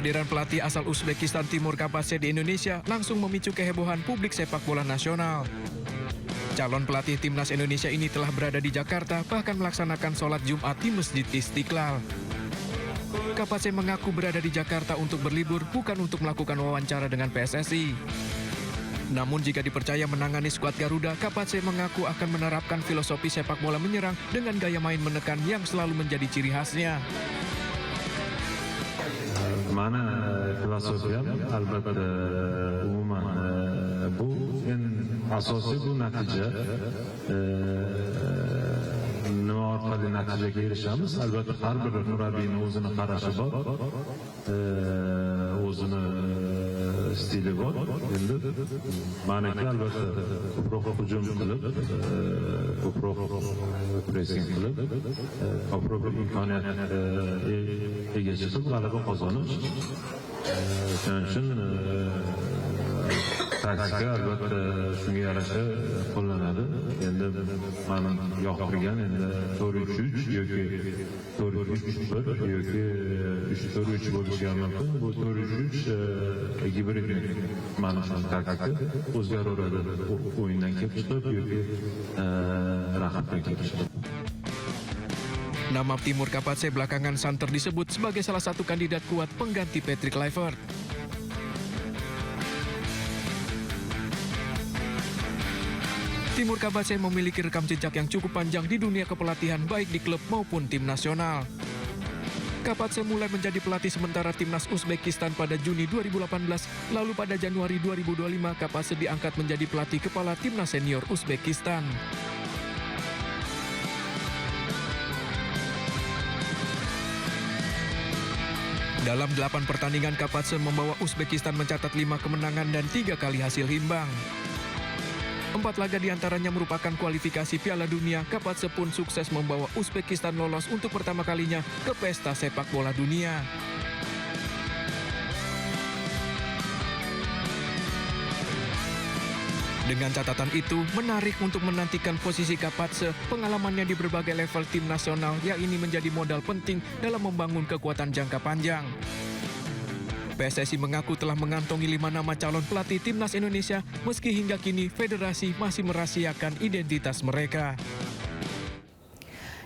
Kehadiran pelatih asal Uzbekistan Timur Kapase di Indonesia langsung memicu kehebohan publik sepak bola nasional. Calon pelatih timnas Indonesia ini telah berada di Jakarta, bahkan melaksanakan sholat Jumat di Masjid Istiqlal. Kapase mengaku berada di Jakarta untuk berlibur, bukan untuk melakukan wawancara dengan PSSI. Namun jika dipercaya menangani skuad Garuda, Kapase mengaku akan menerapkan filosofi sepak bola menyerang dengan gaya main menekan yang selalu menjadi ciri khasnya. Mana filosofiyam albatta umuman bu en asosiy bu natija nima orqali natijaga erishamiz. Albatta har bir murabbiyning o'zini qarashi bor, o'zini stili bor. Endi manaki albatta ko'proq hujum qilib, ko'proq pressing qilib, ko'proq imkoniyat ega chiqib g'alaba qozonish. Shuning uchun taktika albatta shunga yarasha qo'llanadi. Endi mani yoqtirgan endi 4-3-3 yoki 4-3-1 yoki 3-4-3 bo'lishi ham mumkin. Bu 4-3-3 gibrid mani taktika o'zgaraveradi. O'yindan kelib chiqib yoki raqibdan kelib chiqib. Nama Timur Kapase belakangan santer disebut sebagai salah satu kandidat kuat pengganti Patrick Kluivert. Timur Kapase memiliki rekam jejak yang cukup panjang di dunia kepelatihan baik di klub maupun tim nasional. Kapase mulai menjadi pelatih sementara timnas Uzbekistan pada Juni 2018, lalu pada Januari 2025 Kapase diangkat menjadi pelatih kepala timnas senior Uzbekistan. Dalam 8 pertandingan, Kapase membawa Uzbekistan mencatat 5 kemenangan dan 3 kali hasil imbang. 4 laga diantaranya merupakan kualifikasi Piala Dunia. Kapase pun sukses membawa Uzbekistan lolos untuk pertama kalinya ke pesta sepak bola dunia. Dengan catatan itu, menarik untuk menantikan posisi Kapase, pengalamannya di berbagai level tim nasional yang ini menjadi modal penting dalam membangun kekuatan jangka panjang. PSSI mengaku telah mengantongi 5 nama calon pelatih timnas Indonesia, meski hingga kini federasi masih merahasiakan identitas mereka.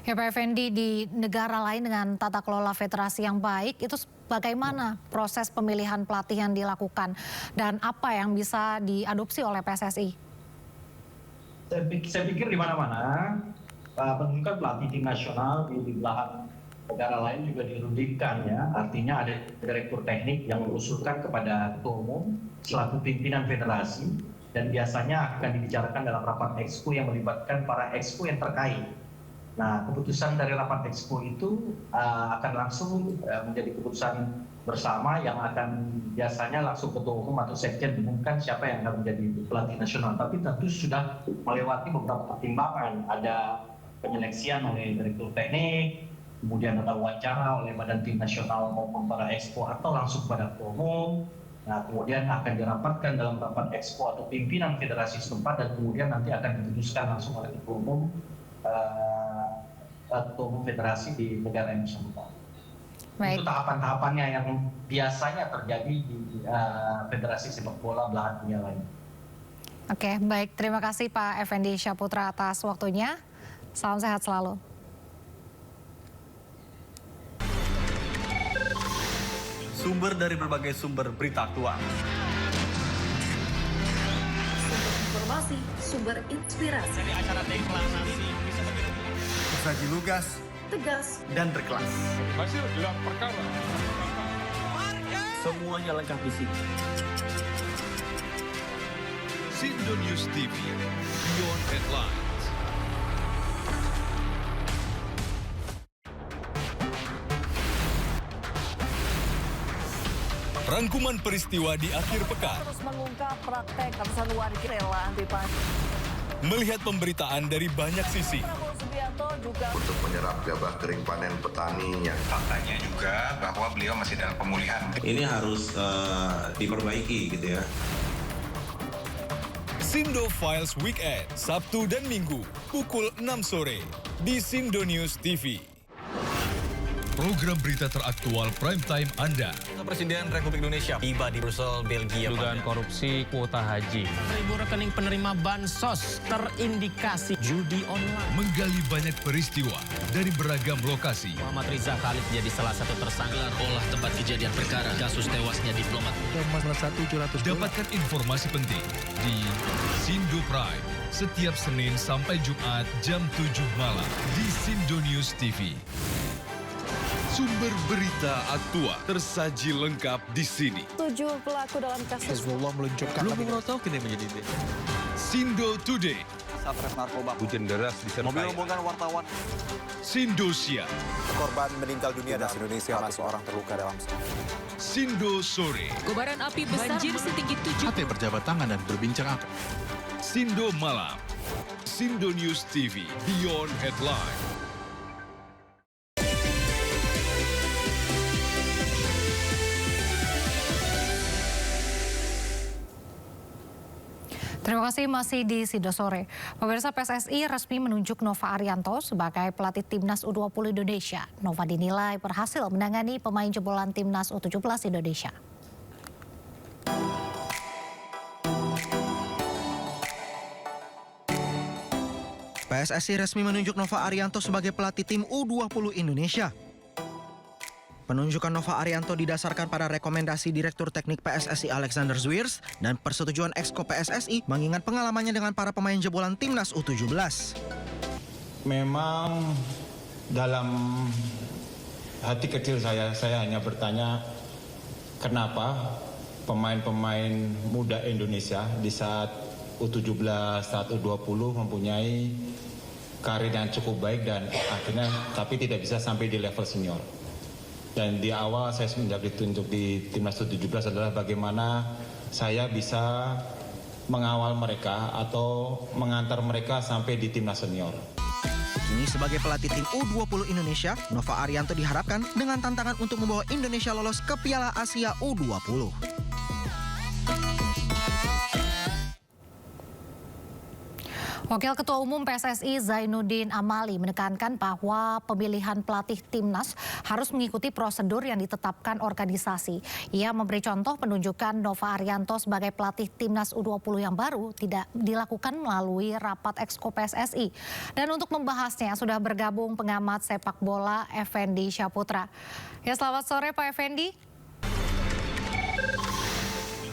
Ya Pak Effendi, di negara lain dengan tata kelola federasi yang baik, itu bagaimana proses pemilihan pelatih yang dilakukan dan apa yang bisa diadopsi oleh PSSI? Saya pikir di mana-mana penunjukan pelatih tim nasional di belahan negara lain juga dirundingkan ya. Artinya ada direktur teknik yang mengusulkan kepada ketua umum selaku pimpinan federasi dan biasanya akan dibicarakan dalam rapat exco yang melibatkan para exco yang terkait. Nah, keputusan dari rapat exco itu akan langsung menjadi keputusan bersama yang akan biasanya langsung ketua umum atau sekjen mengumumkan siapa yang akan menjadi pelatih nasional. Tapi tentu sudah melewati beberapa pertimbangan. Ada penyeleksian oleh direktur teknik, kemudian ada wawancara oleh badan tim nasional maupun para exco atau langsung kepada ketua umum. Nah, kemudian akan dirapatkan dalam rapat exco atau pimpinan federasi setempat dan kemudian nanti akan diputuskan langsung oleh ketua umum federasi di negara yang bersangkutan. Itu tahapan-tahapannya yang biasanya terjadi di federasi sepak bola belahan dunia lain. Oke, baik. Terima kasih Pak Effendi Syaputra atas waktunya. Salam sehat selalu. Sumber dari berbagai sumber berita aktual. Sumber informasi, sumber inspirasi. Dari acara deklarasi saji lugas, tegas, dan berkelas. Hasil gelar perkara. Semuanya lengkap di sini. Sindo News TV, Beyond Headlines. Rangkuman peristiwa di akhir pekan. Terus mengungkap praktek ratusan warga rela anti pajak. Melihat pemberitaan dari banyak sisi. Prabowo Subianto juga untuk menyerap gabah kering panen petaninya. Faktanya juga bahwa beliau masih dalam pemulihan. Ini harus diperbaiki gitu ya. Sindo Files Weekend, Sabtu dan Minggu, pukul 6 sore di Sindo News TV. program berita teraktual prime time Anda. Presiden Republik Indonesia tiba di Brussel, Belgia. Dugaan korupsi kuota haji. 1.000 rekening penerima bansos terindikasi judi online. Menggali banyak peristiwa dari beragam lokasi. Muhammad Riza Khalid jadi salah satu tersangka olah tempat kejadian perkara kasus tewasnya diplomat. Dapatkan informasi penting di Sindo Prime setiap Senin sampai Jumat jam 7 malam di Sindo News TV. Sumber berita aktual tersaji lengkap di sini. 7 pelaku dalam kasus Hezbollah meluncurkan Sindo Today. Satres narkoba. Hujan deras di Mobil rombongan wartawan. Sindosia. Korban meninggal dunia dan Indonesia, seorang terluka dalam. Sindo Sore. Kobaran api besar setinggi 7. Ate berjabat tangan dan berbincang akrab. Sindo Malam. Sindo News TV Beyond Headline. Terima kasih masih di Sido Sore. Pemirsa, PSSI resmi menunjuk Nova Arianto sebagai pelatih Timnas U20 Indonesia. Nova dinilai berhasil menangani pemain jebolan Timnas U17 Indonesia. PSSI resmi menunjuk Nova Arianto sebagai pelatih tim U20 Indonesia. Penunjukan Nova Arianto didasarkan pada rekomendasi Direktur Teknik PSSI Alexander Zwiers dan persetujuan Exco PSSI mengingat pengalamannya dengan para pemain jebolan Timnas U17. Memang dalam hati kecil saya hanya bertanya kenapa pemain-pemain muda Indonesia di saat U17, saat U20 mempunyai karir yang cukup baik dan akhirnya tapi tidak bisa sampai di level senior. Dan di awal saya menjadi ditunjuk di Timnas U17 adalah bagaimana saya bisa mengawal mereka atau mengantar mereka sampai di Timnas senior. Kini sebagai pelatih tim U20 Indonesia, Nova Arianto diharapkan dengan tantangan untuk membawa Indonesia lolos ke Piala Asia U20. Wakil Ketua Umum PSSI Zainuddin Amali menekankan bahwa pemilihan pelatih Timnas harus mengikuti prosedur yang ditetapkan organisasi. Ia memberi contoh penunjukan Nova Arianto sebagai pelatih Timnas U20 yang baru tidak dilakukan melalui rapat Exco PSSI. Dan untuk membahasnya sudah bergabung pengamat sepak bola Effendi Syaputra. Ya, selamat sore Pak Effendi.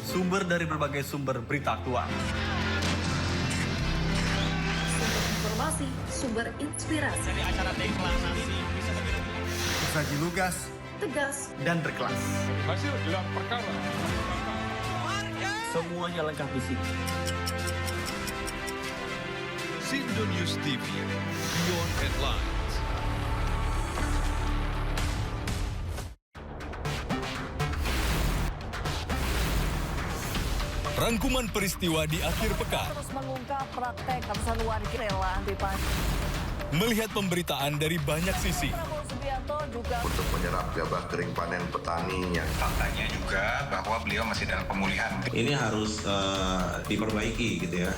Sumber dari berbagai sumber berita aktual. Informasi, sumber inspirasi. Dari acara deklarasi saji lugas, tegas, dan berkelas. Hasil gelar perkara. Semuanya lengkap di sini. Sindo News TV Beyond Headlines. Rangkuman peristiwa di akhir pekan. terus mengungkap praktek ratusan warga rela anti pajak. Melihat pemberitaan dari banyak sisi. Prabowo Subianto juga untuk menyerap gabah kering panen petaninya. Faktanya juga bahwa beliau masih dalam pemulihan. Ini harus diperbaiki gitu ya.